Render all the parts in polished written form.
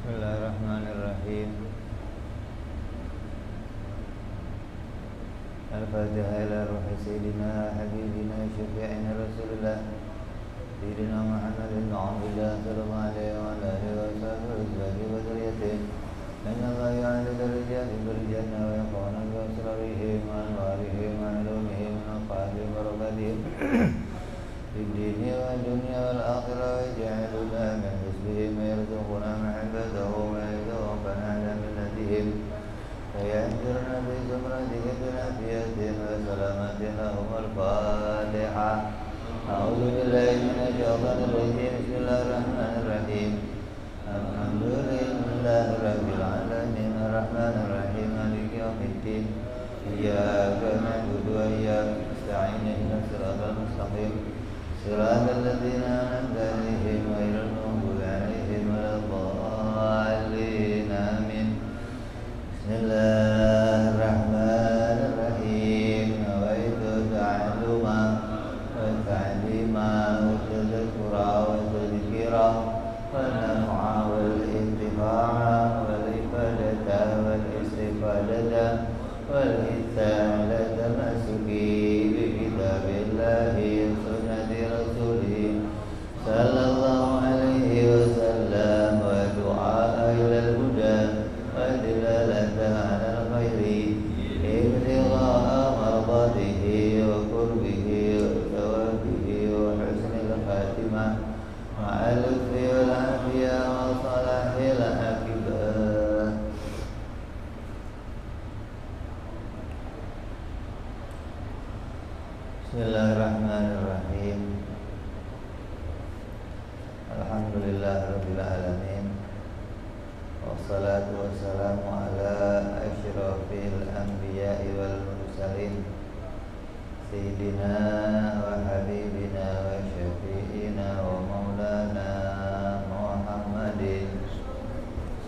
Bismillahirrahmanirrahim. Al-Fatihah ila ruhi Sayyidina Habibina Syafi'ina Rasulullah Sayyidina Muhammadin Abdullah sallallahu alaihi wa alihi wa sahbihi wa dzurriyyatihi. Inna Allah ya'ala darajati bil jannah wa yaqulu bi asrarihim wa anwarihim wa ulumihim wa aqalihim wa barakatihim fid dini wa dunya wal akhirah wa ja'aluna min hizbihim wa yarzuquna mahabbatahu wa yarzuquna ala millatihim ويأجرنا بزمرته بالعافية وسلامة لهم الفاتحة. أعوذ بالله من الشيطان الرجيم. بسم الله الرحمن الرحيم. الحمد لله رب العالمين الرحمن الرحيم مالك يوم الدين إياك نعبد وإياك نستعين اهدنا الصراط المستقيم صراط الذين أنعمت عليهم غير المغضوب عليهم ولا الضالين آمين. Bismillahirrahmanirrahim. Nawaitu ta'alluma wa ta'lima wa tadhkura wa tadhkira wa naf'a wal intifa'a wal ifadata wal istifadata wal ithalata masuki bi kitabillahi sunnati rasulih sallallahu alaihi wasallam wa du'a ilal huda ودلالة على الخير ابتغاء مرضاته وقربه وثوابه وحسن الخاتمة مع اللطف والعافية وصلاح العاقبة. Bismillahirrahmanirrahim. Alhamdulillahirabbil alamin. Wassalatu wassalamu ala asyrafil anbiya'i wal mursalin Sayyidina wa habibina wa syafi'ina wa maulana Muhammadin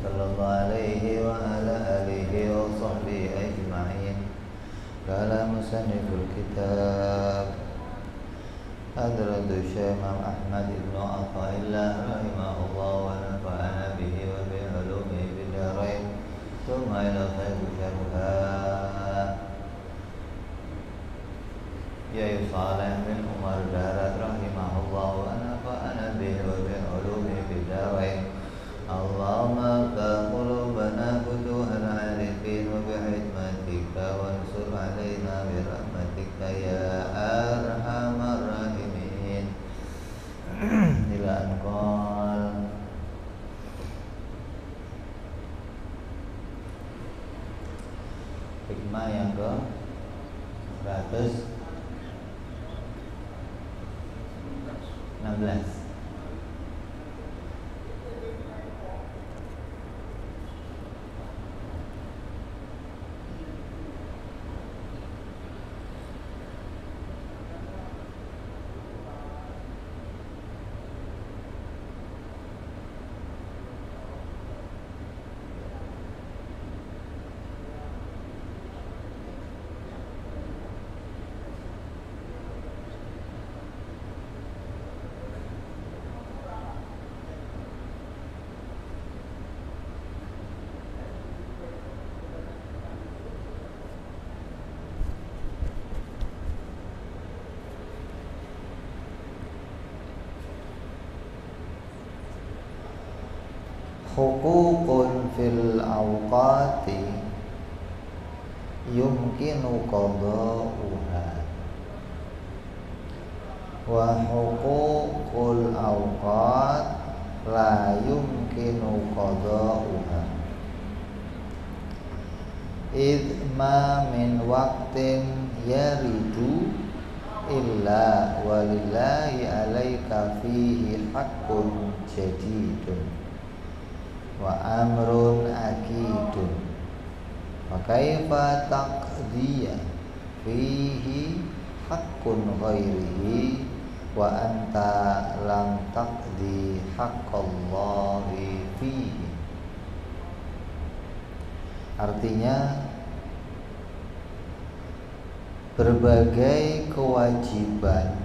sallallahu alaihi wa ala alihi wa sahbihi ajma'in. Qala musanniful kitab Hadratu Syekh Imam Ahmad ibn Athaillah rahimahullah wa nafa'ana bihi wa bi ulumihi fid dharain. Tsumma ila khairu syarha Ya Saleh bin Umar Darat rahimahullah wa nafa'ana bihi wa bi ulumihi fid dharain. Allahumma fa qulubana futuhal arifin wa bi hikmatika wansur alaina bi rahmatika ya arhamar rahimin. Ila anqal hikmah yang ke 116. Hukukun fil awqati yumkinu qada'uha wa hukukul awqat la yumkinu qada'uha idma min waqtin yaridu illa walillahi alaika fihi haqqun jadidun wa amrun akidun wa kaifa taqdiya fihi haqqun ghairihi wa anta lam taqdi haqqallahi fihi. Artinya berbagai kewajiban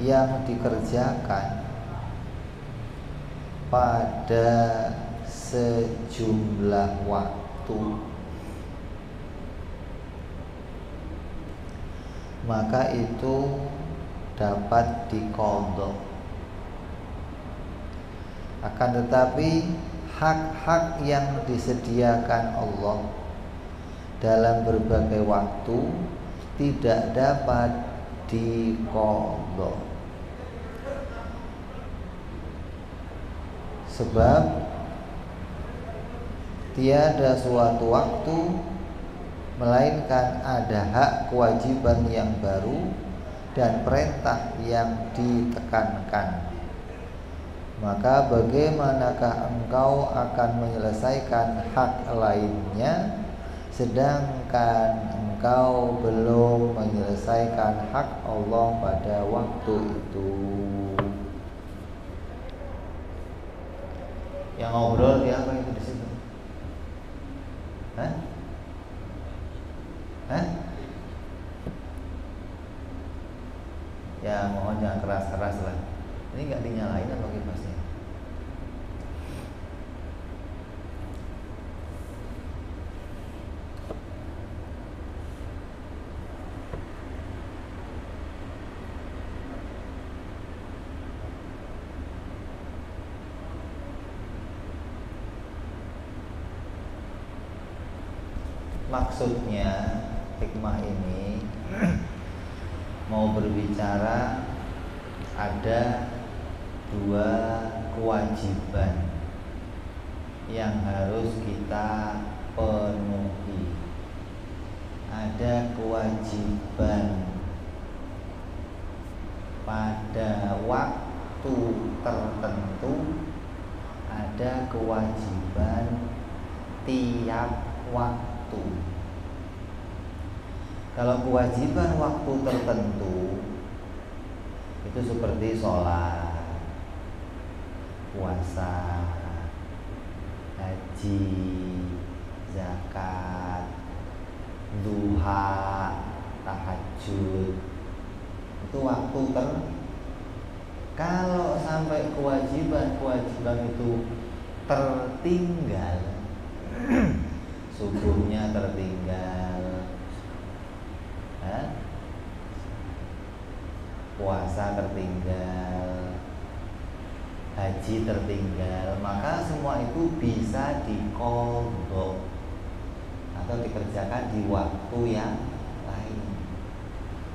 yang dikerjakan pada sejumlah waktu, maka itu dapat diqadha. Akan tetapi hak-hak yang disediakan Allah dalam berbagai waktu tidak dapat diqadha. Sebab tiada suatu waktu melainkan ada hak kewajiban yang baru dan perintah yang ditekankan. Maka bagaimanakah engkau akan menyelesaikan hak lainnya sedangkan engkau belum menyelesaikan hak Allah pada waktu itu? Yang ngobrol siapa itu di situ? Hah? Ya mohon jangan keras-keras lah. Ini nggak dinyalain apa kipasnya? Maksudnya hikmah ini mau berbicara ada dua kewajiban yang harus kita penuhi. Ada kewajiban pada waktu tertentu, ada kewajiban tiap waktu. Kalau kewajiban waktu tertentu itu seperti sholat, puasa, haji, zakat, duha, tahajud. Itu waktu kalau sampai kewajiban itu tertinggal, subuhnya tertinggal, puasa tertinggal, haji tertinggal, maka semua itu bisa diqadha atau dikerjakan di waktu yang lain.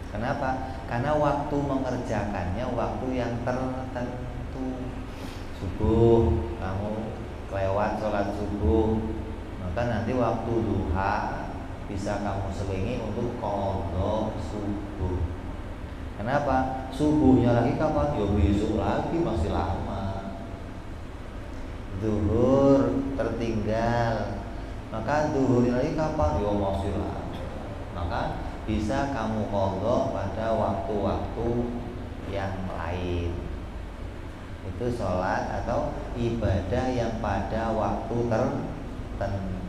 Kenapa? Karena waktu mengerjakannya waktu yang tertentu. Subuh kamu kelewat sholat subuh, maka nanti waktu duha bisa kamu selingi untuk qadha subuh. Kenapa? Subuhnya lagi kapan? Ya besok lagi, masih lama. Zuhur tertinggal, maka zuhurnya lagi kapan? Ya masih lama. Maka bisa kamu qadha pada waktu-waktu yang lain. Itu sholat atau ibadah yang pada waktu tertentu.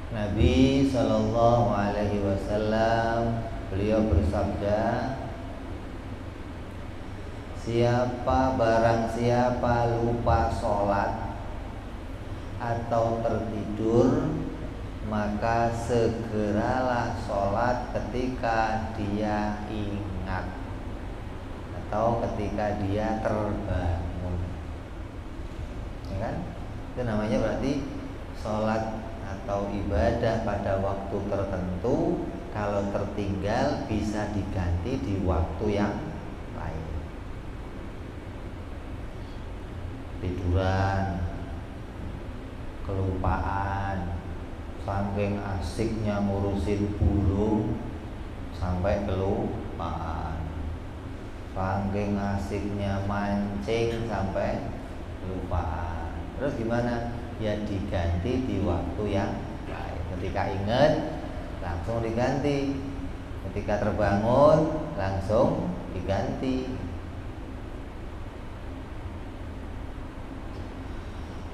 Nabi Shallallahu Alaihi Wasallam beliau bersabda, barang siapa lupa sholat atau tertidur, maka segeralah sholat ketika dia ingat atau ketika dia terbangun. Ya kan? Itu namanya berarti sholat atau ibadah pada waktu tertentu, kalau tertinggal bisa diganti di waktu yang lain. Tiduran, kelupaan, saking asiknya ngurusin burung sampai kelupaan, saking asiknya mancing sampai kelupaan. Terus gimana? Ya diganti di waktu yang lain. Ketika ingat langsung diganti, ketika terbangun langsung diganti.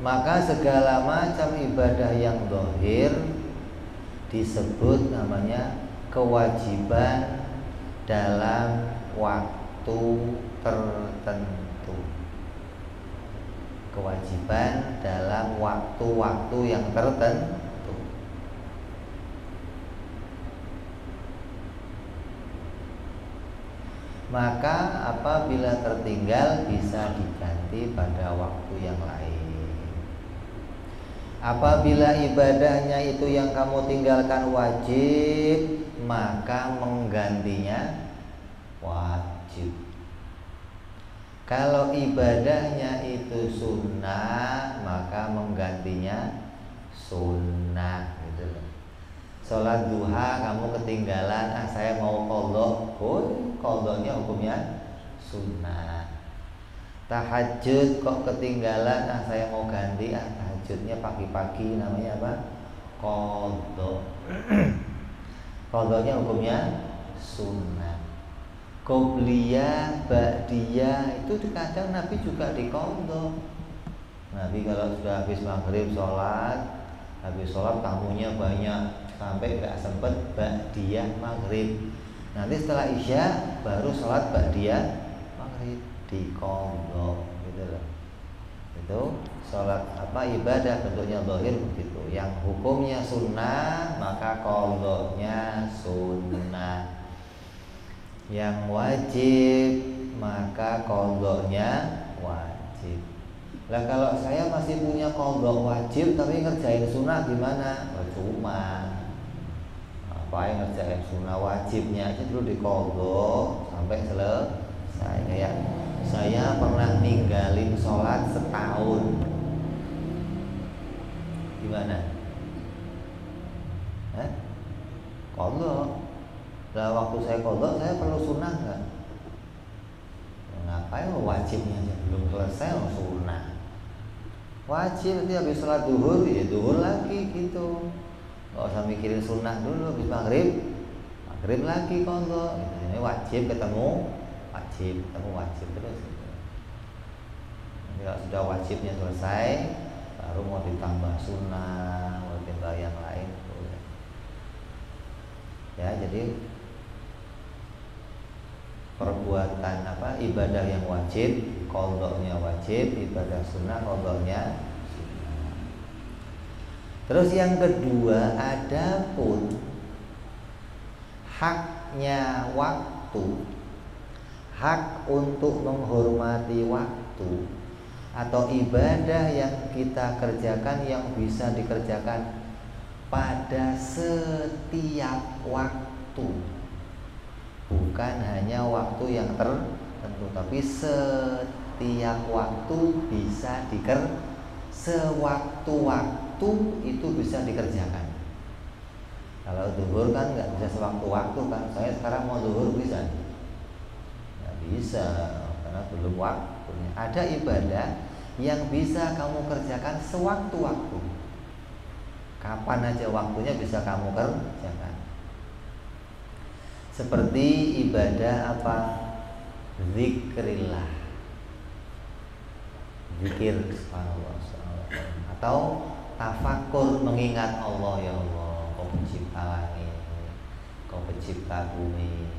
Maka segala macam ibadah yang zahir disebut namanya kewajiban dalam waktu tertentu. Kewajiban dalam waktu-waktu yang tertentu. Maka apabila tertinggal bisa diganti pada waktu yang lain. Apabila ibadahnya itu yang kamu tinggalkan wajib, maka menggantinya wajib. Kalau ibadahnya itu sunnah, maka menggantinya sunnah gitu loh. Sholat duha kamu ketinggalan, saya mau qadha, qadhanya hukumnya sunnah. Tahajud kok ketinggalan, saya mau ganti, tahajudnya pagi-pagi, namanya apa? Qadha. Qadhanya hukumnya sunnah. Qobliyah, ba'diyah itu kadang Nabi juga diqadha. Nabi kalau sudah habis maghrib habis sholat tamunya banyak sampai nggak sempet ba'diyah maghrib. Nanti setelah isya baru sholat ba'diyah maghrib, diqadha gitu loh. Itu sholat ibadah bentuknya zahir begitu. Yang hukumnya sunnah maka qadhanya sunnah. Yang wajib maka qadhanya wajib. Lah kalau saya masih punya qadha wajib tapi ngerjain sunnah gimana? Cuma yang ngerjain sunnah wajibnya aja dulu diqadha sampai selesai. Kayak saya pernah ninggalin sholat setahun. Gimana? Qadha. Lah waktu saya qadha saya perlu sunnah nggak? Ngapain wajibnya aja belum selesai sunnah. Wajib nanti habis sholat duhur ya duhur lagi gitu. Gak usah mikirin sunnah dulu, habis maghrib lagi qadha. Ini wajib ketemu wajib terus. Nanti kalau sudah wajibnya selesai, baru mau ditambah sunnah, mau ditambah yang lain. Ya jadi perbuatan ibadah yang wajib qadhanya wajib, ibadah sunnah qadhanya sunnah. Terus yang kedua, adapun haknya waktu, hak untuk menghormati waktu atau ibadah yang kita kerjakan yang bisa dikerjakan pada setiap waktu. Bukan hanya waktu yang tertentu, tapi setiap waktu bisa sewaktu-waktu itu bisa dikerjakan. Kalau zuhur kan nggak bisa sewaktu-waktu kan. Saya sekarang mau zuhur bisa? Nggak bisa karena belum waktunya. Ada ibadah yang bisa kamu kerjakan sewaktu-waktu. Kapan aja waktunya bisa kamu kerjakan. Seperti ibadah zikrillah, zikir subhanallah, atau tafakur mengingat Allah. Ya Allah, Kau pencipta langit, Kau pencipta bumi,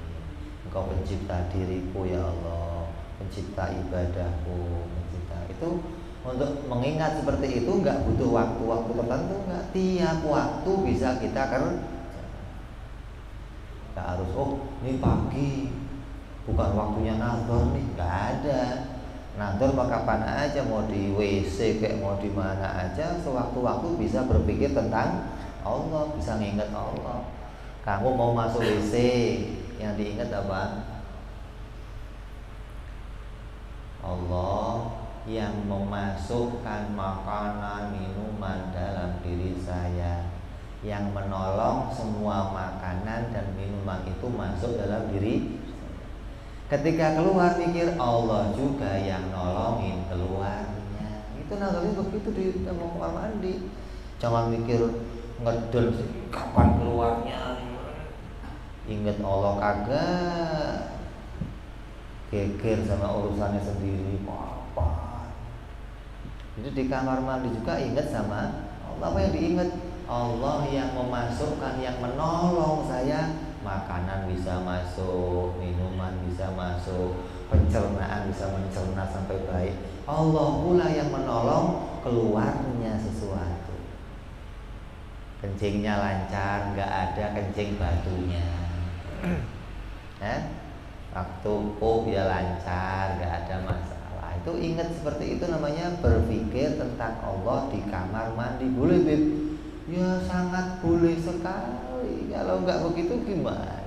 Kau pencipta diriku ya Allah, pencipta ibadahku, pencipta. Itu untuk mengingat seperti itu nggak butuh waktu tertentu, nggak. Tiap waktu bisa kita kerjakan. Nggak harus ini pagi bukan waktunya nazar nih, nggak ada. Nazar mah kapan aja, mau di WC kayak mau di mana aja, sewaktu-waktu bisa berpikir tentang Allah, bisa nginget Allah. Kamu mau masuk WC, yang diingat apa? Allah yang memasukkan makanan minuman dalam diri saya, yang menolong semua makanan dan minuman itu masuk dalam diri. Ketika keluar mikir Allah juga yang nolongin keluarnya. Itu nazarnya begitu di kamar mandi. Jangan mikir ngedel kapan keluarnya. Ingat Allah kagak. Geger sama urusannya sendiri. Apa? Jadi di kamar mandi juga ingat sama Allah. Apa yang diingat? Allah yang memasukkan, yang menolong saya. Makanan bisa masuk, minuman bisa masuk, pencernaan bisa mencerna sampai baik. Allah pula yang menolong keluarnya sesuatu. Kencingnya lancar, nggak ada kencing batunya. Waktu pup ya lancar, nggak ada masalah. Itu ingat seperti itu, namanya berpikir tentang Allah di kamar mandi. Boleh, Beb? Ya sangat boleh sekali. Kalau nggak begitu gimana?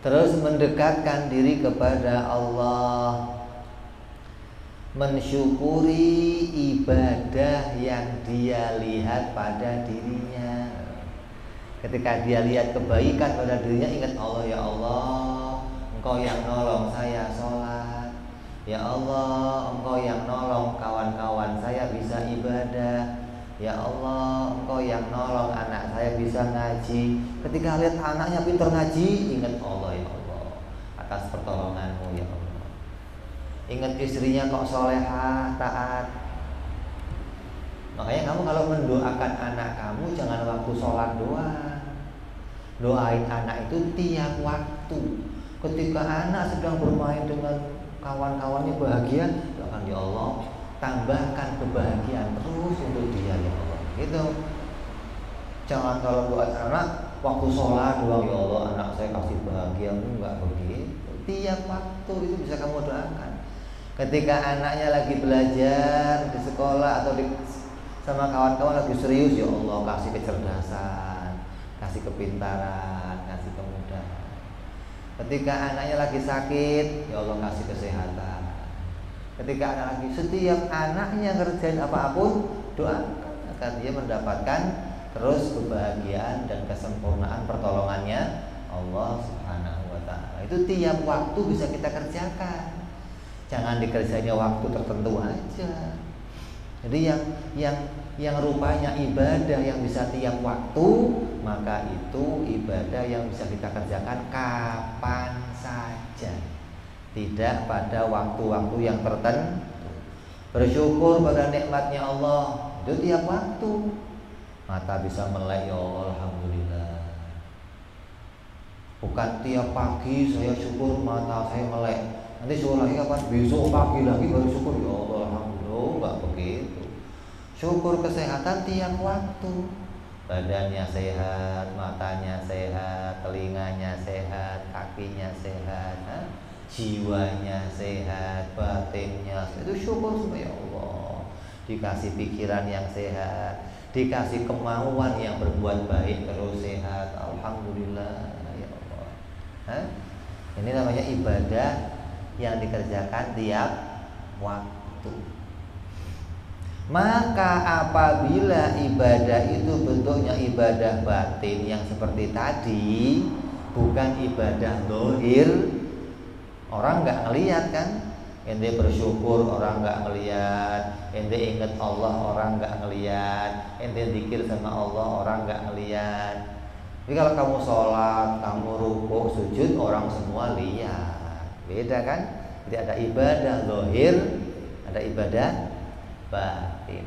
Terus mendekatkan diri kepada Allah, mensyukuri ibadah yang dia lihat pada dirinya. Ketika dia lihat kebaikan pada dirinya, ingat Allah. Ya Allah, Engkau yang nolong saya sholat. Ya Allah, Engkau yang nolong kawan-kawan saya bisa ibadah. Ya Allah, Engkau yang nolong anak saya bisa ngaji. Ketika lihat anaknya pintar ngaji, ingat Allah. Ya Allah, atas pertolonganmu ya Allah. Ingat istrinya kok solehah, taat. Makanya kamu kalau mendoakan anak kamu, jangan waktu sholat doang. Doain anak itu tiap waktu. Ketika anak sedang bermain dengan kawan-kawannya bahagia, doakan ya Allah, tambahkan kebahagiaan terus untuk dia ya Allah. Gitu. Jangan kalau doain anak waktu sholat doang, ya Allah anak saya kasih bahagia. Enggak begitu. Tiap waktu itu bisa kamu doakan. Ketika anaknya lagi belajar di sekolah atau sama kawan-kawan lagi serius, ya Allah kasih kecerdasan, kasih kepintaran, kasih kemudahan. Ketika anaknya lagi sakit, ya Allah kasih kesehatan. Ketika anak lagi, setiap anaknya ngerjain apapun, doakan agar dia mendapatkan terus kebahagiaan dan kesempurnaan pertolongannya Allah Subhanahu wa Ta'ala. Itu tiap waktu bisa kita kerjakan. Jangan dikerjanya waktu tertentu aja. Jadi yang rupanya ibadah yang bisa tiap waktu, maka itu ibadah yang bisa kita kerjakan kapan saja, tidak pada waktu-waktu yang tertentu. Bersyukur pada nikmatnya Allah itu tiap waktu. Mata bisa melek, ya Allah alhamdulillah. Bukan tiap pagi saya syukur mata saya melek, nanti syukur lagi kapan? Besok pagi lagi baru syukur, ya Allah alhamdulillah. Enggak begitu. Syukur kesehatan tiap waktu. Badannya sehat, matanya sehat, telinganya sehat, kakinya sehat, jiwanya sehat, batinnya sehat. Itu syukur sama ya Allah. Dikasih pikiran yang sehat, dikasih kemauan yang berbuat baik terus sehat. Alhamdulillah ya Allah. Ini namanya ibadah yang dikerjakan tiap waktu. Maka apabila ibadah itu bentuknya ibadah batin yang seperti tadi, bukan ibadah zahir, orang nggak ngelihat kan? Ente bersyukur orang nggak ngelihat, ente ingat Allah orang nggak ngelihat, ente zikir sama Allah orang nggak ngelihat. Tapi kalau kamu sholat, kamu rukuk, sujud, orang semua lihat. Beda kan? Jadi ada ibadah zahir, ada ibadah batin.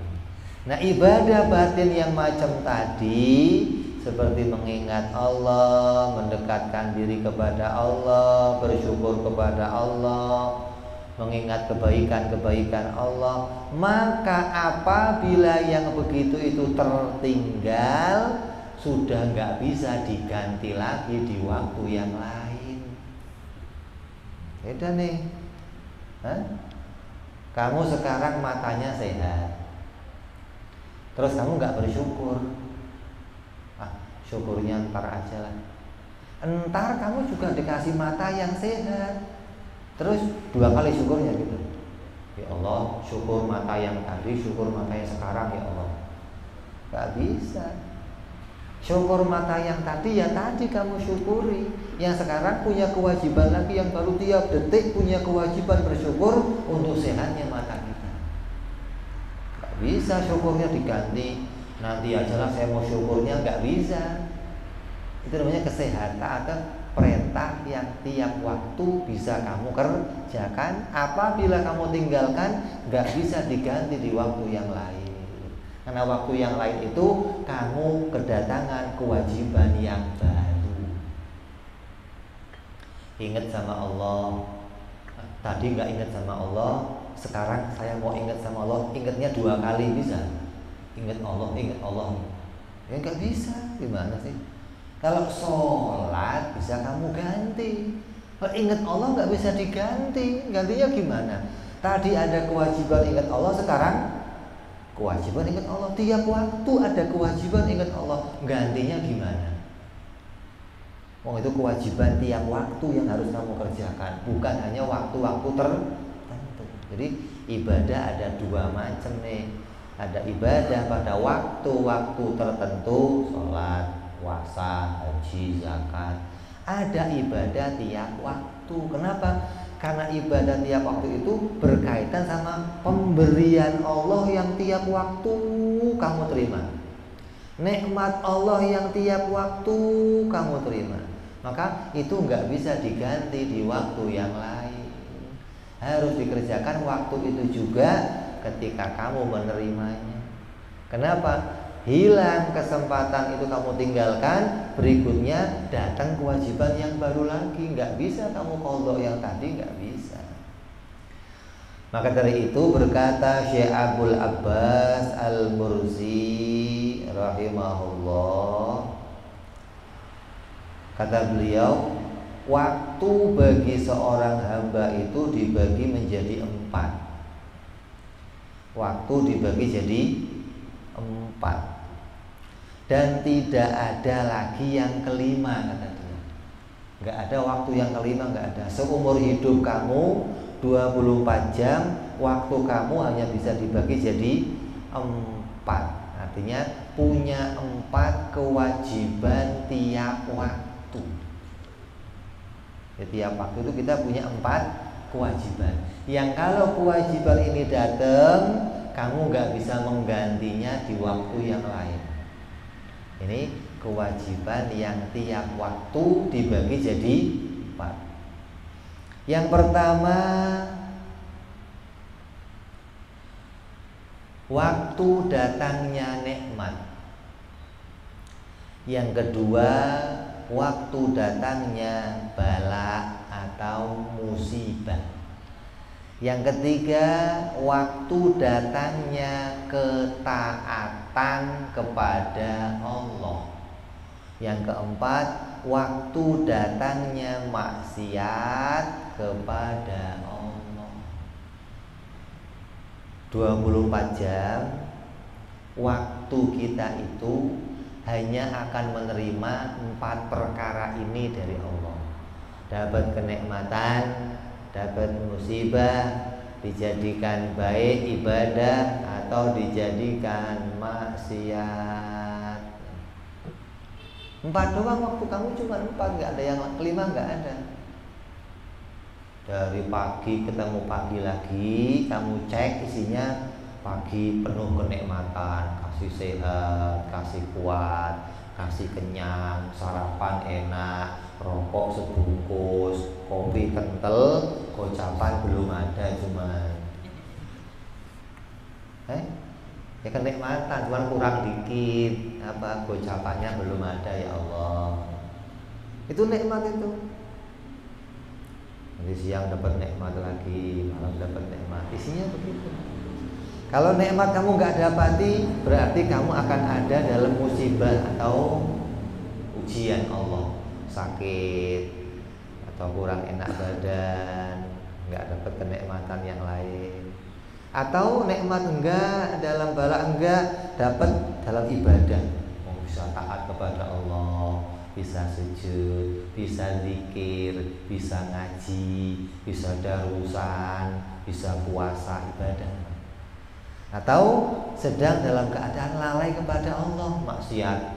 Nah, ibadah batin yang macam tadi seperti mengingat Allah, mendekatkan diri kepada Allah, bersyukur kepada Allah, mengingat kebaikan-kebaikan Allah. Maka apabila yang begitu itu tertinggal, sudah nggak bisa diganti lagi di waktu yang lain. Beda nih. Kamu sekarang matanya sehat, terus kamu nggak bersyukur. Syukurnya ntar aja lah. Entar kamu juga dikasih mata yang sehat, terus 2 kali syukurnya gitu. Ya Allah, syukur mata yang tadi, syukur mata yang sekarang ya Allah. Gak bisa. Syukur mata yang tadi ya tadi kamu syukuri. Yang sekarang punya kewajiban lagi yang baru, tiap detik punya kewajiban bersyukur untuk sehatnya mata kita. Gak bisa syukurnya diganti, nanti aja lah saya mau syukurnya, gak bisa. Itu namanya kesehatan atau perintah yang tiap waktu bisa kamu kerjakan. Apabila kamu tinggalkan, nggak bisa diganti di waktu yang lain. Karena waktu yang lain itu kamu kedatangan kewajiban yang baru. Ingat sama Allah. Tadi nggak ingat sama Allah, sekarang saya mau ingat sama Allah. Ingatnya 2 kali bisa? Ingat Allah. Ya nggak bisa. Gimana sih? Kalau sholat bisa kamu ganti. Kalau ingat Allah nggak bisa diganti. Gantinya gimana? Tadi ada kewajiban ingat Allah, sekarang kewajiban ingat Allah. Tiap waktu ada kewajiban ingat Allah. Gantinya gimana? Oh, itu kewajiban tiap waktu yang harus kamu kerjakan, bukan hanya waktu-waktu tertentu. Jadi ibadah ada 2 macam nih. Ada ibadah pada waktu-waktu tertentu, sholat, puasa, haji, zakat. Ada ibadah tiap waktu. Kenapa? Karena ibadah tiap waktu itu berkaitan sama pemberian Allah yang tiap waktu kamu terima. Nikmat Allah yang tiap waktu kamu terima. Maka itu nggak bisa diganti di waktu yang lain. Harus dikerjakan waktu itu juga ketika kamu menerimanya. Kenapa? Hilang kesempatan itu kamu tinggalkan, berikutnya datang kewajiban yang baru lagi. Nggak bisa kamu qadha yang tadi, nggak bisa. Maka dari itu berkata Syekh Abdul Abbas Al-Mursi rahimahullah, kata beliau, waktu bagi seorang hamba itu dibagi menjadi 4. Waktu dibagi jadi 4. Dan tidak ada lagi yang kelima, kata dia. Nggak ada waktu yang kelima, nggak ada. Seumur hidup kamu 24 jam, waktu kamu hanya bisa dibagi jadi 4. Artinya punya 4 kewajiban tiap waktu. Ya, tiap waktu itu kita punya 4 kewajiban. Yang kalau kewajiban ini datang, kamu nggak bisa menggantinya di waktu yang lain. Ini kewajiban yang tiap waktu dibagi jadi 4. Yang pertama, waktu datangnya nikmat. Yang kedua, waktu datangnya bala atau musibah. Yang ketiga, waktu datangnya ketaatan kepada Allah. Yang keempat, waktu datangnya maksiat kepada Allah. 24 jam waktu kita itu hanya akan menerima 4 perkara ini dari Allah. Dapat kenikmatan, dapat musibah, dijadikan baik ibadah atau dijadikan maksiat. 4 doang waktu kamu, cuma 4, nggak ada yang kelima, nggak ada. Dari pagi ketemu pagi lagi, kamu cek isinya pagi penuh kenikmatan, kasih sehat, kasih kuat, kasih kenyang, sarapan enak, rokok sebungkus, kopi kental, gocapan belum ada cuman. Ya kenikmatan cuman kurang dikit, gocapannya belum ada, ya Allah. Itu nikmat itu. Nanti siang dapat nikmat lagi, malam dapat nikmat. Isinya begitu. Kalau nikmat kamu nggak dapati, berarti kamu akan ada dalam musibah atau ujian Allah. Sakit atau kurang enak badan, nggak dapat kenikmatan yang lain. Atau nikmat enggak, dalam bala enggak, dapat dalam ibadah. Bisa taat kepada Allah, bisa sujud, bisa zikir, bisa ngaji, bisa darusan, bisa puasa, ibadah. Atau sedang dalam keadaan lalai kepada Allah, maksiat,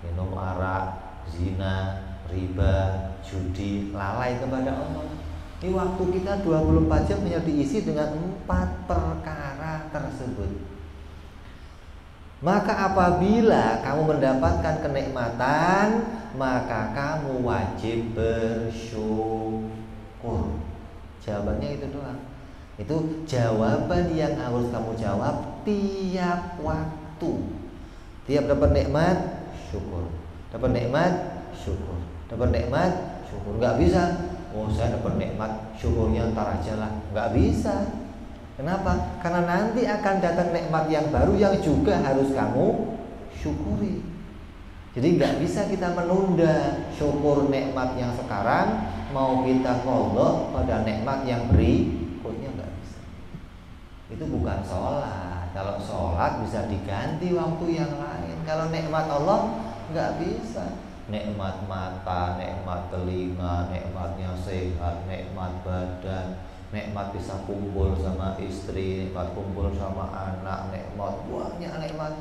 minum arak, zina, riba, judi, lalai kepada Allah. Ini waktu kita 24 jam hanya diisi dengan 4 perkara tersebut. Maka apabila kamu mendapatkan kenikmatan, maka kamu wajib bersyukur. Jawabannya itu doang. Itu jawaban yang harus kamu jawab tiap waktu. Tiap dapat nikmat, syukur. Dapat nikmat, syukur. Dapat nikmat, syukur. Nggak bisa. Oh, saya dapat nikmat, syukurnya ntar aja lah. Nggak bisa. Kenapa? Karena nanti akan datang nikmat yang baru yang juga harus kamu syukuri. Jadi nggak bisa kita menunda syukur nikmat yang sekarang, mau kita kodok pada nikmat yang berikutnya, nggak bisa. Itu bukan sholat. Kalau sholat bisa diganti waktu yang lain. Kalau nikmat Allah nggak bisa. Nikmat mata, nikmat telinga, nikmatnya sehat, nikmat badan, nikmat bisa kumpul sama istri, nikmat kumpul sama anak, nikmat banyak nikmat.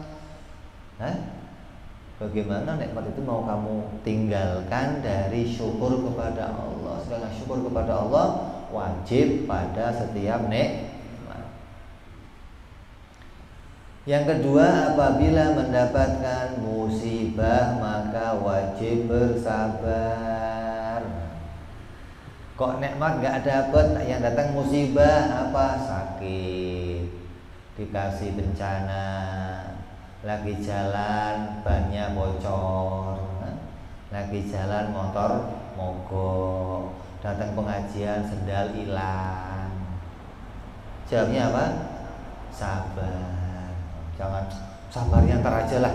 Bagaimana nikmat itu mau kamu tinggalkan dari syukur kepada Allah? Sedangkan syukur kepada Allah wajib pada setiap nikmat. Yang kedua, apabila mendapatkan musibah maka wajib bersabar. Kok nikmat gak dapet, yang datang musibah apa? Sakit, dikasih bencana, lagi jalan bannya bocor, lagi jalan motor mogok, datang pengajian sendal hilang. Jawabnya apa? Sabar. Jangan sabar yang ntar aja lah.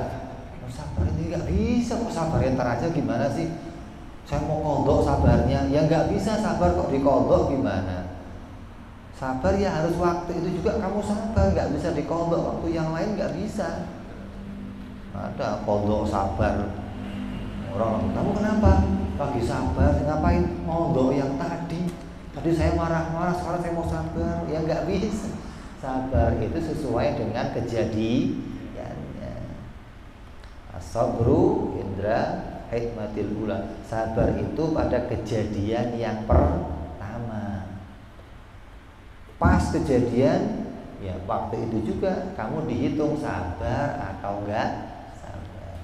Sabar ini nggak bisa kok, sabar yang ntar aja gimana sih? Saya mau kodok sabarnya, ya nggak bisa sabar kok dikodok gimana? Sabar ya harus waktu itu juga kamu sabar, nggak bisa dikodok waktu yang lain nggak bisa. Ada kodok sabar. Orang kamu kenapa? Lagi sabar, ngapain? Kodok yang tadi. Tadi saya marah-marah, sekarang saya mau sabar, ya nggak bisa. Sabar itu sesuai dengan kejadiannya. As-sabru indra hikmatil ula. Sabar itu pada kejadian yang pertama. Pas kejadian, ya waktu itu juga kamu dihitung sabar atau enggak sabar.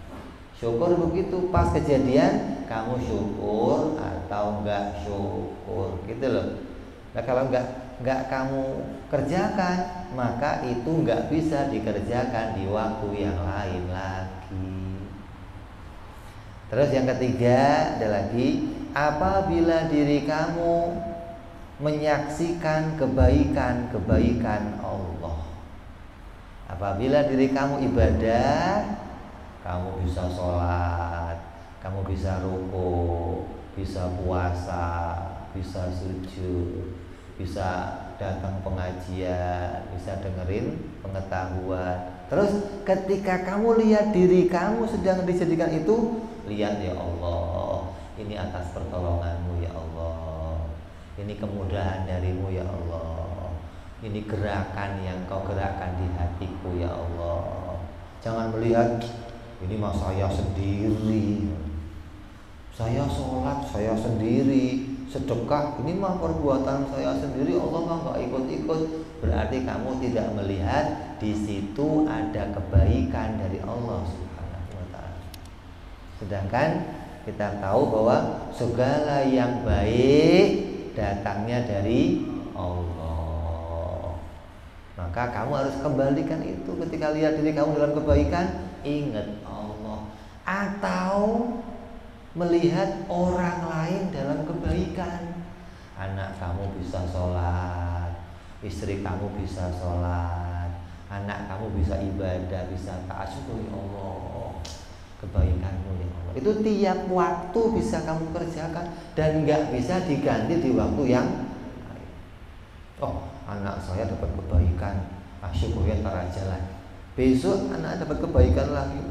Syukur begitu, pas kejadian kamu syukur atau enggak syukur, gitu loh. Nah kalau enggak kamu kerjakan, maka itu enggak bisa dikerjakan di waktu yang lain lagi. Terus yang ketiga ada lagi, apabila diri kamu menyaksikan kebaikan Allah. Apabila diri kamu ibadah, kamu bisa sholat, kamu bisa ruku, bisa puasa, bisa sujud, bisa datang pengajian, bisa dengerin pengetahuan. Terus ketika kamu lihat diri kamu sedang dijadikan itu, lihat ya Allah, ini atas pertolonganmu ya Allah, ini kemudahan darimu ya Allah, ini gerakan yang kau gerakkan di hatiku ya Allah. Jangan melihat ini mah saya sendiri, saya sholat saya sendiri, sedekah ini mah perbuatan saya sendiri, Allah mah nggak ikut-ikut. Berarti kamu tidak melihat di situ ada kebaikan dari Allah Subhanahu wa ta'ala. Sedangkan kita tahu bahwa segala yang baik datangnya dari Allah. Maka kamu harus kembalikan itu. Ketika lihat diri kamu dalam kebaikan, ingat Allah. Atau melihat orang lain dalam kebaikan. Anak kamu bisa sholat, istri kamu bisa sholat, anak kamu bisa ibadah, bisa taat, syukur ya Allah, kebaikanmu ya Allah. Itu tiap waktu bisa kamu kerjakan dan nggak bisa diganti di waktu yang lain. Oh, anak saya dapat kebaikan, syukurnya ntar aja lah. Besok anak dapat kebaikan lagi.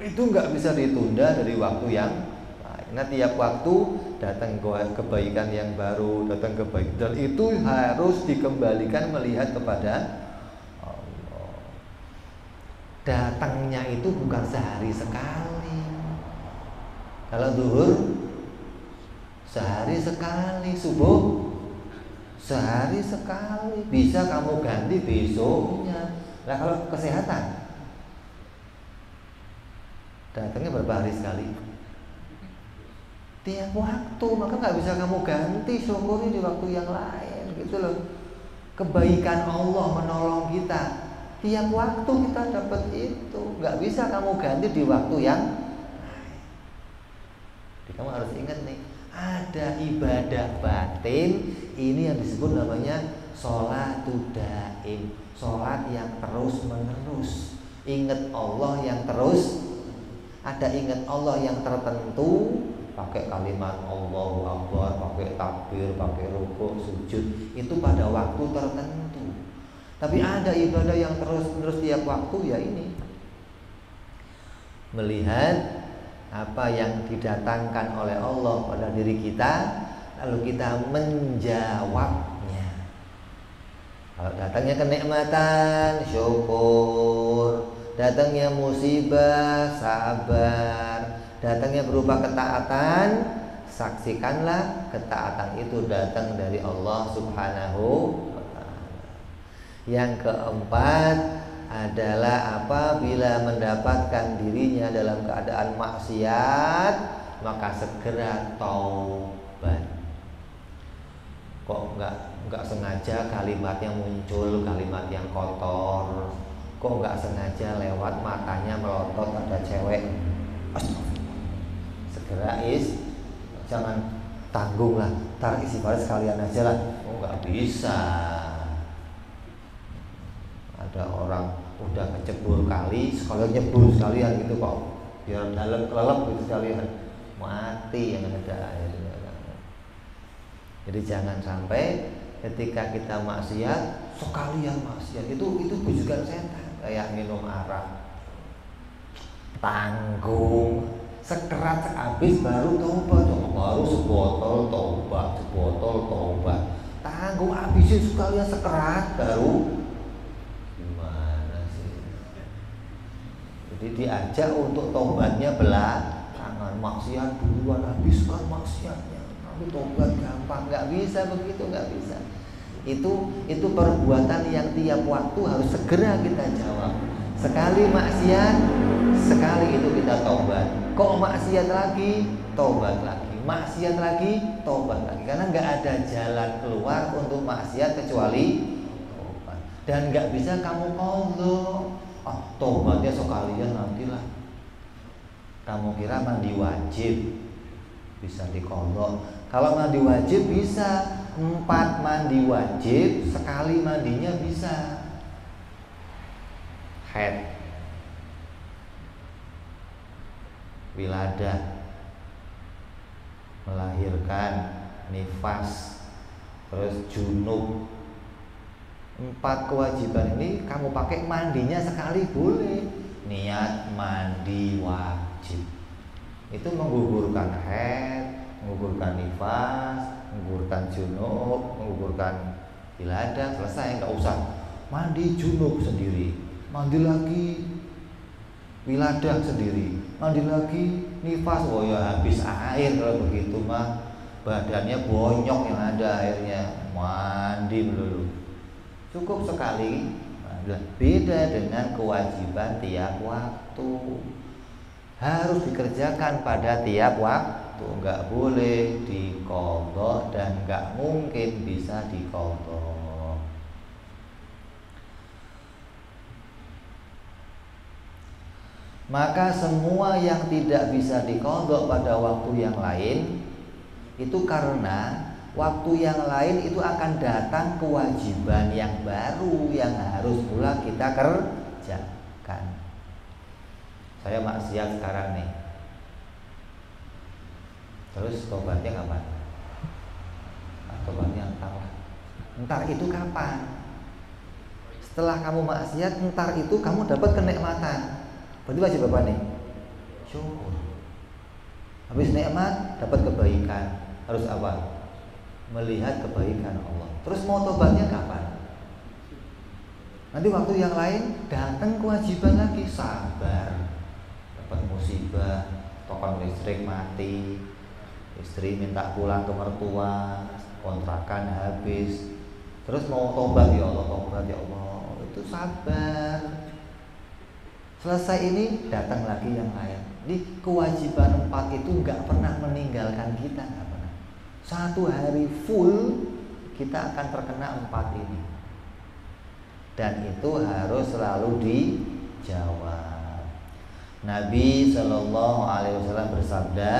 Itu nggak bisa ditunda dari waktu yang lain. Nah, tiap waktu datang kebaikan yang baru, datang kebaikan, dan itu harus dikembalikan melihat kepada Allah. Datangnya itu bukan sehari sekali. Kalau zuhur sehari sekali, subuh sehari sekali, bisa kamu ganti besoknya. Nah kalau kesehatan Datangnya berapa hari sekali? Tiap waktu, maka nggak bisa kamu ganti, syukuri di waktu yang lain gitu loh. Kebaikan Allah menolong kita, tiap waktu kita dapat itu, nggak bisa kamu ganti di waktu yang lain. Jadi kamu harus ingat nih, ada ibadah batin, ini yang disebut namanya sholatul daim, sholat yang terus menerus. Ingat Allah yang terus, ada ingat Allah yang tertentu, pakai kalimat Allahu Akbar, pakai takbir, pakai rukuk, sujud, itu pada waktu tertentu. Tapi ada ibadah yang terus-menerus tiap waktu, ya ini. Melihat apa yang didatangkan oleh Allah pada diri kita, lalu kita menjawabnya. Kalau datangnya kenikmatan, syukur. Datangnya musibah, sabar. Datangnya berupa ketaatan, saksikanlah ketaatan itu datang dari Allah Subhanahu wa ta'ala. Yang keempat adalah apabila mendapatkan dirinya dalam keadaan maksiat, maka segera taubat. Kok enggak sengaja kalimatnya muncul, kalimat yang kotor. Kok enggak sengaja lewat matanya melotot ada cewek. Segera jangan tanggung lah, tar isi baris sekalian aja lah. Oh nggak bisa. Ada orang udah kecebur kali, sekalian nyebur sekalian gitu kok, biar dalam kelelep gitu sekalian, mati yang ada airnya. Jadi jangan sampai ketika kita maksiat sekalian maksiat, itu bujukan setan, kayak minum arak, tanggung. Sekerat habis baru tobat, baru sebotol tobat, tanggung habisin sekalian sekerat baru. Gimana sih? Jadi diajak untuk tobatnya belakangan, maksiat duluan, habiskan maksiatnya, nanti tobat gampang. Nggak bisa begitu, nggak bisa. Itu perbuatan yang tiap waktu harus segera kita jawab. Sekali maksiat, sekali itu kita tobat. Kok maksiat lagi, tobat lagi. Maksiat lagi, tobat lagi. Karena nggak ada jalan keluar untuk maksiat kecuali tobat. Dan nggak bisa kamu qadha. Tobatnya sekalian nantilah. Kamu kira mandi wajib bisa diqadha? Kalau mandi wajib bisa 4 mandi wajib, sekali mandinya bisa. Haid, wiladah, melahirkan, nifas, terus junub. 4 kewajiban ini kamu pakai mandinya sekali boleh. Niat mandi wajib itu menggugurkan haid, menggugurkan nifas, menggugurkan junub, menggugurkan wiladah, selesai. Nggak usah mandi junub sendiri, mandi lagi wiladah sendiri, mandi lagi nifas. Oh ya habis air kalau begitu mah, badannya bonyok yang ada airnya, mandi dulu. Cukup sekali. Beda dengan kewajiban tiap waktu, harus dikerjakan pada tiap waktu, nggak boleh diqadha dan nggak mungkin bisa diqadha. Maka semua yang tidak bisa diqadha pada waktu yang lain itu karena waktu yang lain itu akan datang kewajiban yang baru yang harus pula kita kerjakan. Saya maksiat sekarang nih, terus tobatnya kapan? Tobatnya entar itu kapan? Setelah kamu maksiat, entar itu kamu dapat kenikmatan. Berarti wajib apa nih? Syukur. Habis nikmat dapat kebaikan, harus apa? Melihat kebaikan Allah. Terus mau tobatnya kapan? Nanti waktu yang lain datang kewajiban lagi, sabar. Dapat musibah, tokon listrik mati, istri minta pulang ke mertua, kontrakan habis. Terus mau tobat, ya Allah, tobat ya Allah. Itu sabar. Selesai ini datang lagi yang lain. Jadi kewajiban 4 itu nggak pernah meninggalkan kita, nggak pernah. Satu hari full kita akan terkena 4 ini, dan itu harus selalu dijawab. Nabi Shallallahu Alaihi Wasallam bersabda,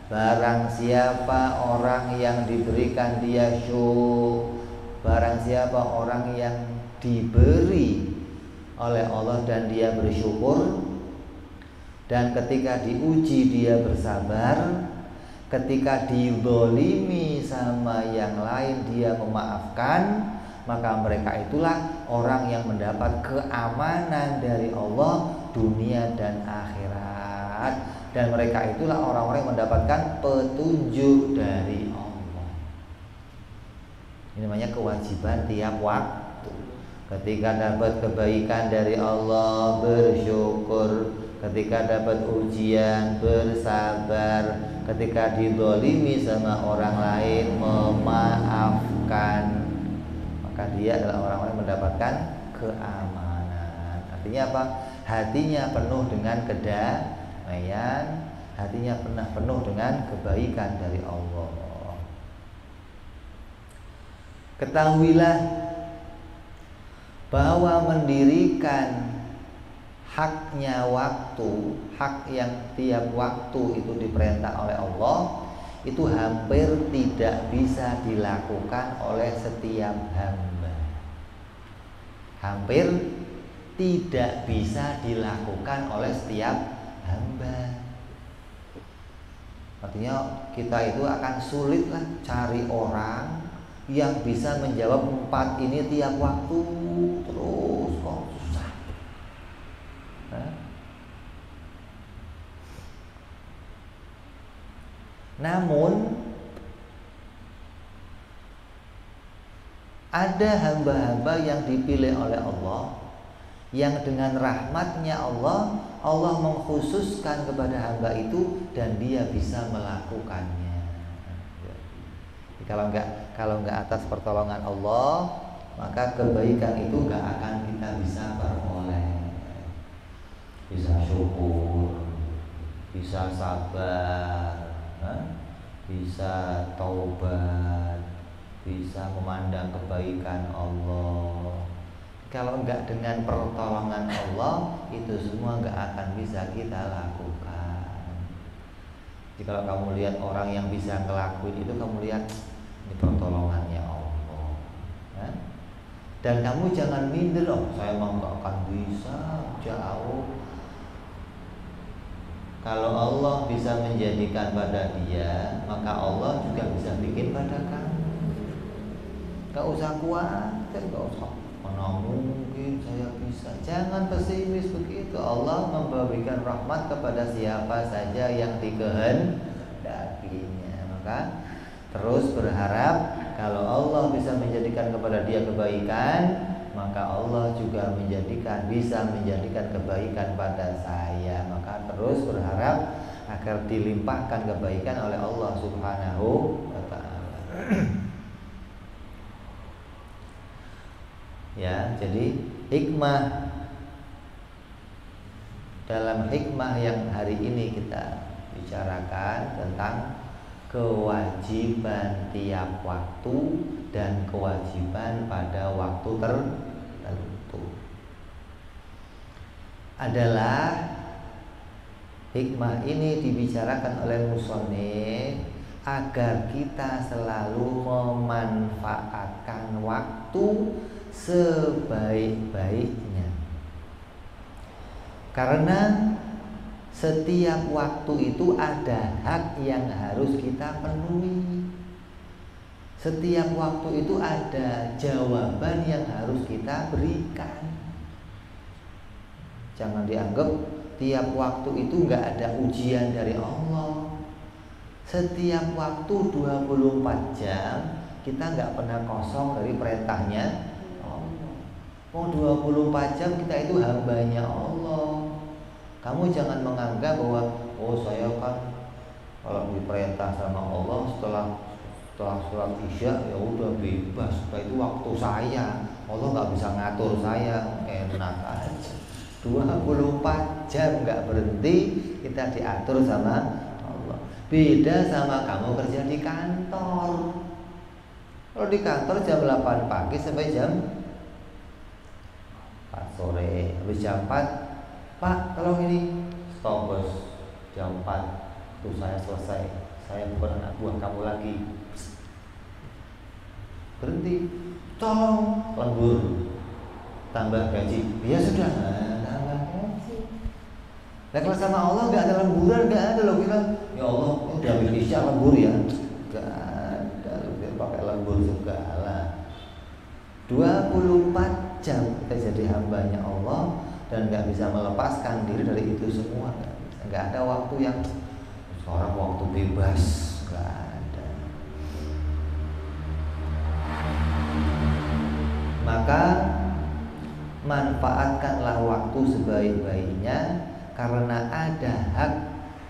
barang siapa orang yang diberikan dia barang siapa orang yang diberi oleh Allah dan dia bersyukur, dan ketika diuji dia bersabar, ketika dizalimi sama yang lain dia memaafkan, maka mereka itulah orang yang mendapat keamanan dari Allah dunia dan akhirat, dan mereka itulah orang-orang yang mendapatkan petunjuk dari Allah. Ini namanya kewajiban tiap waktu. Ketika dapat kebaikan dari Allah bersyukur, ketika dapat ujian bersabar, ketika dizalimi sama orang lain memaafkan, maka dia adalah orang-orang yang mendapatkan keamanan. Artinya apa? Hatinya penuh dengan kedamaian, hatinya penuh dengan kebaikan dari Allah. Ketahuilah bahwa mendirikan haknya waktu, hak yang tiap waktu itu diperintah oleh Allah, itu hampir tidak bisa dilakukan oleh setiap hamba. Hampir tidak bisa dilakukan oleh setiap hamba. Artinya kita itu akan sulit lah cari orang yang bisa menjawab 4 ini tiap waktu terus, kok susah. Namun ada hamba-hamba yang dipilih oleh Allah, yang dengan rahmatnya Allah mengkhususkan kepada hamba itu dan dia bisa melakukannya. Kalau nggak atas pertolongan Allah, maka kebaikan itu nggak akan kita bisa peroleh. Bisa syukur, bisa sabar, bisa taubat, bisa memandang kebaikan Allah. Kalau enggak dengan pertolongan Allah, itu semua enggak akan bisa kita lakukan. Jadi kalau kamu lihat orang yang bisa ngelakuin itu, kamu lihat ini pertolongannya Allah. Dan kamu jangan minder, saya mau enggak akan bisa, jauh. Kalau Allah bisa menjadikan pada dia, maka Allah juga bisa bikin pada kamu. Gak usah khawatir, gak usah mana mungkin saya bisa. Jangan pesimis begitu. Allah memberikan rahmat kepada siapa saja yang dikehendakinya. Maka terus berharap kalau Allah bisa menjadikan kepada dia kebaikan, maka Allah juga bisa menjadikan kebaikan pada saya. Maka terus berharap agar dilimpahkan kebaikan oleh Allah Subhanahu wa ta'ala. Ya, jadi dalam hikmah yang hari ini kita bicarakan tentang kewajiban tiap waktu dan kewajiban pada waktu tertentu adalah hikmah ini dibicarakan oleh musannif agar kita selalu memanfaatkan waktu sebaik-baiknya, karena setiap waktu itu ada hak yang harus kita penuhi. Setiap waktu itu ada jawaban yang harus kita berikan. Jangan dianggap tiap waktu itu nggak ada ujian dari Allah. Setiap waktu 24 jam kita nggak pernah kosong dari perintahnya Allah. Mau 24 jam kita itu hambanya Allah. Kamu jangan menganggap bahwa saya kan kalau diperintah sama Allah setelah sholat isya ya udah bebas, itu waktu saya, Allah nggak bisa ngatur saya, enak aja. 24 jam nggak berhenti kita diatur sama Allah. Beda sama kamu kerja di kantor. Kalau di kantor jam 8 pagi sampai jam 4 sore. Habis jam 4, Pak tolong ini stop bos, jam 4 tuh saya selesai. Saya bukan anak buah kamu lagi. Berhenti. Tolong lembur, tambah gaji. Ya sudah, tambah gaji. Nah kalau sama Allah nggak ada lemburan, nggak ada lo bilang, ya Allah udah Indonesia lembur ya, nggak ada lo bilang pakai lembur segala. 24 jam kita jadi hambanya Allah dan nggak bisa melepaskan diri dari itu semua. Nggak ada waktu yang seorang waktu bebas, nggak ada. Maka manfaatkanlah waktu sebaik-baiknya, karena ada hak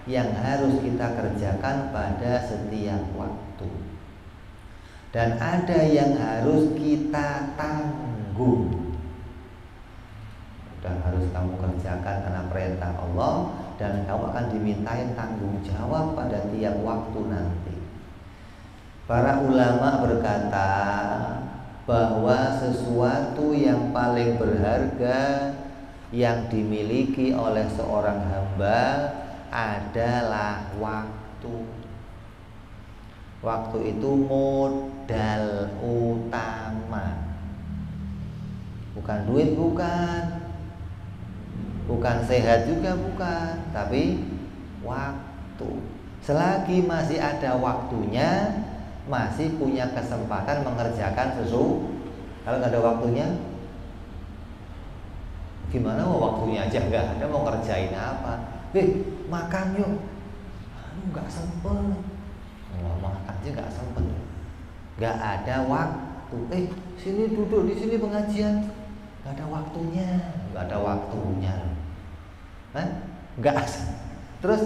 yang harus kita kerjakan pada setiap waktu dan ada yang harus kita tanggung. Dan harus kamu kerjakan karena perintah Allah, dan kamu akan dimintain tanggung jawab pada tiap waktu nanti. Para ulama berkata bahwa sesuatu yang paling berharga yang dimiliki oleh seorang hamba adalah waktu. Waktu itu modal utama. Bukan duit, bukan sehat juga, bukan, tapi waktu. Selagi masih ada waktunya, masih punya kesempatan mengerjakan sesuatu. Kalau nggak ada waktunya, gimana mau waktunya aja nggak ada, mau kerjain apa? Makan yuk, nggak sempet. Makan aja nggak sempet, nggak ada waktu. Sini duduk di sini pengajian, nggak ada waktunya, nggak ada waktunya. Nggak. Terus,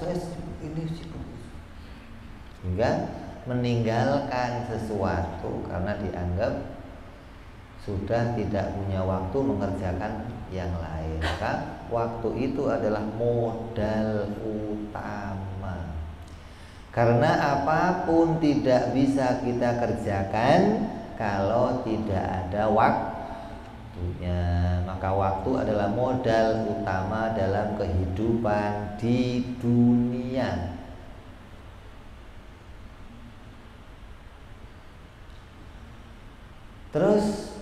saya ini sibuk. Hingga meninggalkan sesuatu karena dianggap sudah tidak punya waktu mengerjakan yang lain. Maka waktu itu adalah modal utama. Karena apapun tidak bisa kita kerjakan kalau tidak ada waktunya. Maka waktu adalah modal utama dalam kehidupan di dunia. Terus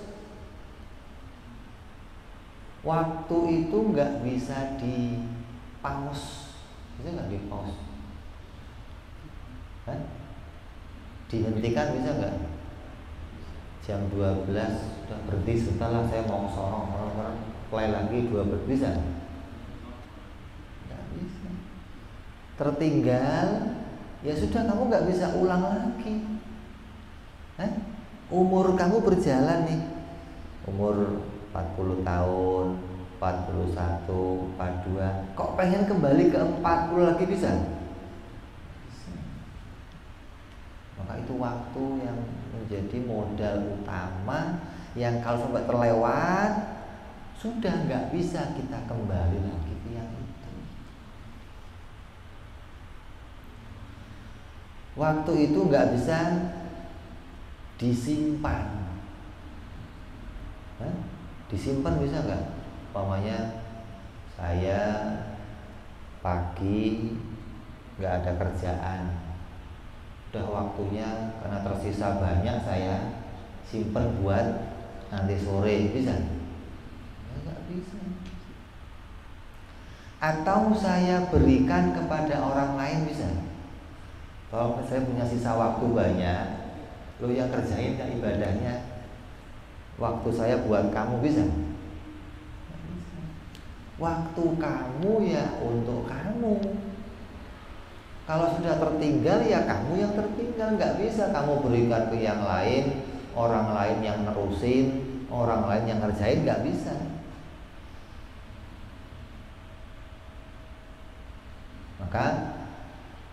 waktu itu nggak bisa di-pause, bisa nggak di-pause? Dihentikan bisa nggak? Jam 12 sudah berhenti, setelah saya mau sorong play lagi 12, bisa? Nggak bisa. Tertinggal, ya sudah, kamu nggak bisa ulang lagi. Umur kamu berjalan nih, umur 40 tahun, 41, 42, kok pengen kembali ke 40 lagi, bisa? Bisa. Maka itu waktu yang menjadi modal utama yang kalau sampai terlewat sudah nggak bisa kita kembali lagi ke yang itu. Waktu itu nggak bisa disimpan. Disimpan bisa nggak? Umpamanya saya pagi nggak ada kerjaan, udah waktunya karena tersisa banyak, saya simpen buat nanti sore, bisa? Nggak bisa. Atau saya berikan kepada orang lain, bisa? Kalau saya punya sisa waktu banyak, lo yang kerjain gak ibadahnya, waktu saya buat kamu, bisa? Waktu kamu ya untuk kamu. Kalau sudah tertinggal ya kamu yang tertinggal. Gak bisa kamu berikan ke yang lain, orang lain yang nerusin, orang lain yang ngerjain, gak bisa. Maka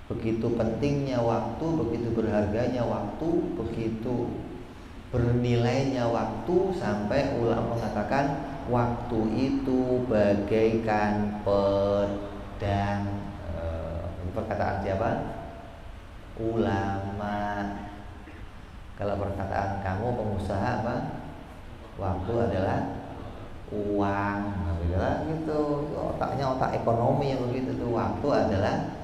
begitu pentingnya waktu, begitu berharganya waktu, begitu bernilainya waktu sampai ulama mengatakan waktu itu bagaikan pedang. Perkataan siapa? Ulama. Kalau perkataan kamu pengusaha apa? Waktu adalah uang. Nah, gitu. Otaknya otak ekonomi yang begitu tuh. Waktu adalah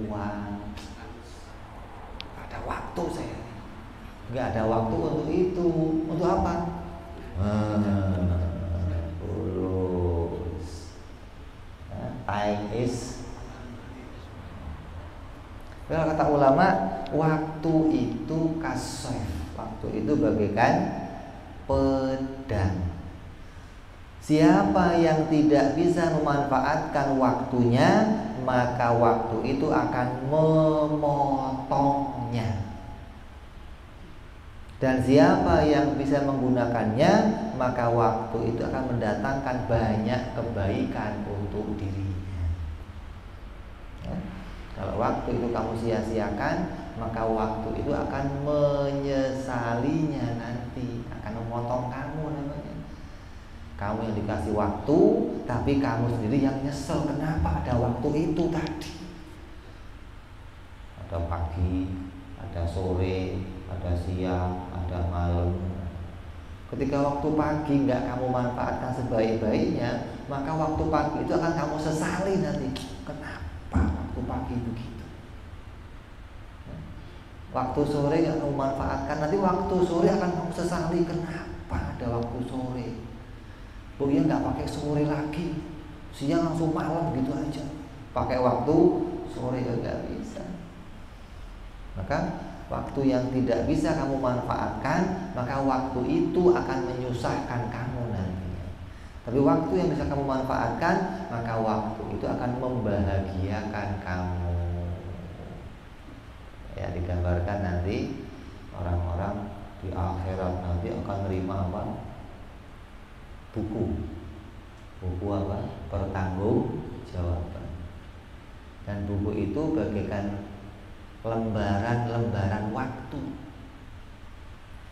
uang. Ada waktu saya. Nggak ada waktu untuk itu. Untuk apa? Time is. Kalau kata ulama, waktu itu kasef. Waktu itu bagaikan pedang. Siapa yang tidak bisa memanfaatkan waktunya, maka waktu itu akan memotongnya. Dan siapa yang bisa menggunakannya, maka waktu itu akan mendatangkan banyak kebaikan untuk dirinya. Ya. Kalau waktu itu kamu sia-siakan, maka waktu itu akan menyesalinya nanti, akan memotong kamu namanya. Kamu yang dikasih waktu, tapi kamu sendiri yang nyesel. Kenapa ada waktu itu tadi? Ada pagi, ada sore, ada siang, ada malam. Ketika waktu pagi nggak kamu manfaatkan sebaik-baiknya, maka waktu pagi itu akan kamu sesali nanti. Kenapa waktu pagi begitu? Waktu sore nggak kamu manfaatkan, nanti waktu sore akan kamu sesali. Kenapa ada waktu sore? Bu ya nggak pakai sore lagi, siang langsung malam gitu aja. Pakai waktu sore nggak bisa. Maka waktu yang tidak bisa kamu manfaatkan, maka waktu itu akan menyusahkan kamu nantinya. Tapi waktu yang bisa kamu manfaatkan, maka waktu itu akan membahagiakan kamu. Ya, digambarkan nanti orang-orang di akhirat nanti akan menerima apa? Buku apa? Pertanggungjawaban. Dan buku itu bagaikan lembaran-lembaran waktu.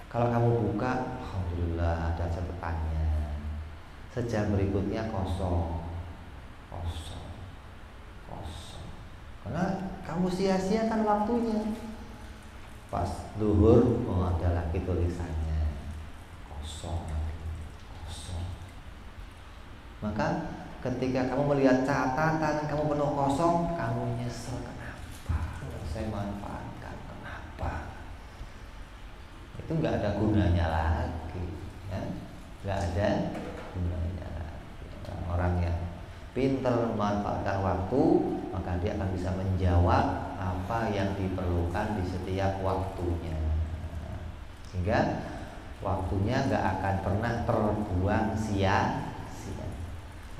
Kalau kamu buka, alhamdulillah ada catatannya. Sejam berikutnya kosong. Karena kamu sia-siakan waktunya. Pas duhur, ada lagi tulisannya kosong. Maka ketika kamu melihat catatan kamu penuh kosong, kamu nyesel. Kenapa saya manfaatkan? Kenapa? Itu nggak ada gunanya lagi, ya? Nggak ada gunanya lagi. Orang yang pintar memanfaatkan waktu, maka dia akan bisa menjawab apa yang diperlukan di setiap waktunya, sehingga waktunya nggak akan pernah terbuang sia-sia.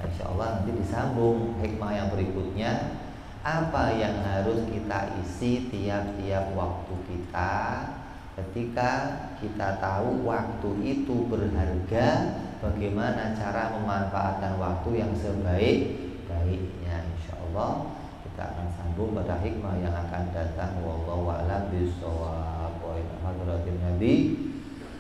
Insya Allah nanti disambung hikmah yang berikutnya. Apa yang harus kita isi tiap-tiap waktu kita, ketika kita tahu waktu itu berharga, bagaimana cara memanfaatkan waktu yang sebaik-baiknya. Insya Allah kita akan sambung pada hikmah yang akan datang. Wallahu a'lam bishawab. Wa ila hadratin Nabi.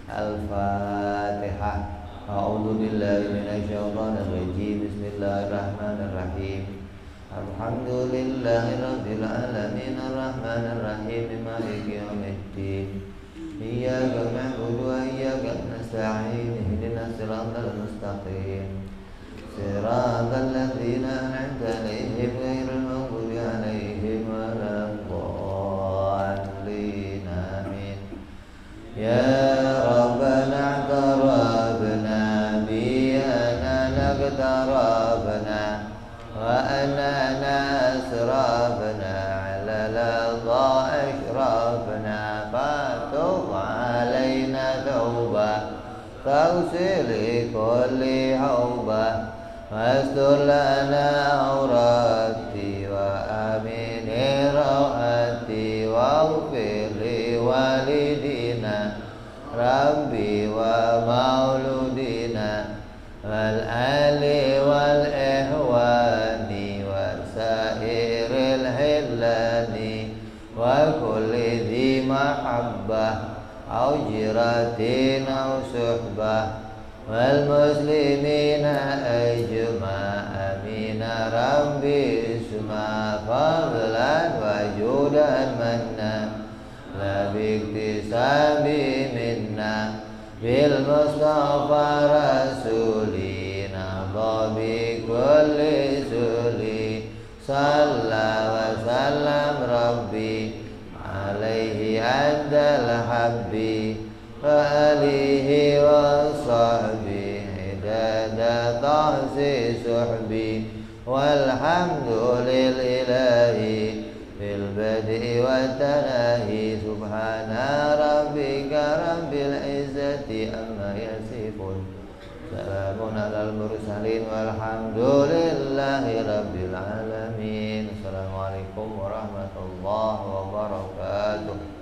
Al-Fatihah. A'udzu billahi minasyaitonir rajim. Bismillahirrahmanirrahim. Alhamdulillahirabbil alamin arrahmanir rahim maliki yaumiddin. Iyyaka na'budu wa iyyaka nasta'in. Ihdinas siratal mustaqim. Siratal ladzina an'amta 'alaihim ghairil maghdubi 'alaihim waladdallin. Amin. Ya Rabbana tarabna bi anana tarabna wa anana asrabna ala ladha ashrabna fatub alaina tauba tawsili kulli hauba wastur lana aurati wa amini rawati waghfir li walidina Rabbi wa mauludina wal ali wal ihwani wa sairil hillani wa kulli dhi mahabbah أو جيرة أو صحبة والمسلمين أجمع أمين ربي اسمع فضلا وجودا منا لا باكتساب منا بالمصطفى رسولي نضى بكل سولي صلى وسلم ربي عليه عند الحب وآله وصحبه عدد تحصي صحبي والحمد لله في البدء والتناهي سبحان ربك رب العزة عما يصفون سلام على المرسلين والحمد لله رب العالمين. Assalamualaikum warahmatullahi wabarakatuh.